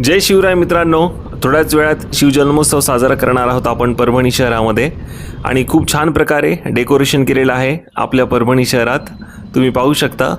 जय शिवराय मित्रांनो, थोड्याच वेळात शिवजन्मोत्सव साजरा करणार आहोत आपण परभणी शहरामध्ये आणि खूप छान प्रकारे डेकोरेशन केलेलं आहे आपल्या परभणी शहरात. तुम्ही पाहू शकता.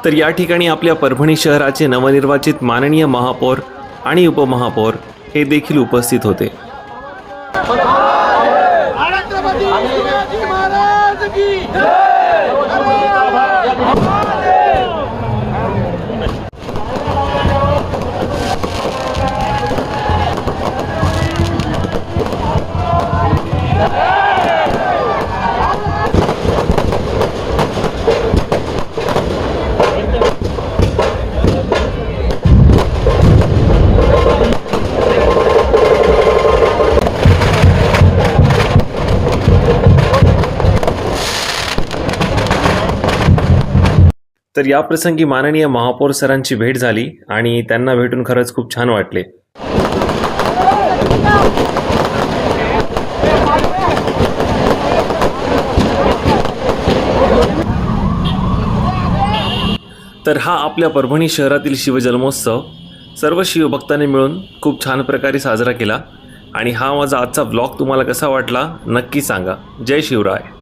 तर या ठिकाणी आपल्या परभणी शहराचे नवनिर्वाचित माननीय महापौर आणि उपमहापौर हे देखील उपस्थित होते. तर या प्रसंगी माननीय महापौर सरांची भेट झाली आणि त्यांना भेटून खरंच खूप छान वाटले. तर हा आपल्या परभणी शहरातील शिवजन्मोत्सव सर्व शिवभक्तांनी मिळून खूप छान प्रकारे साजरा केला आणि हा माझा आजचा व्लॉग तुम्हाला कसा वाटला नक्की सांगा. जय शिवराय.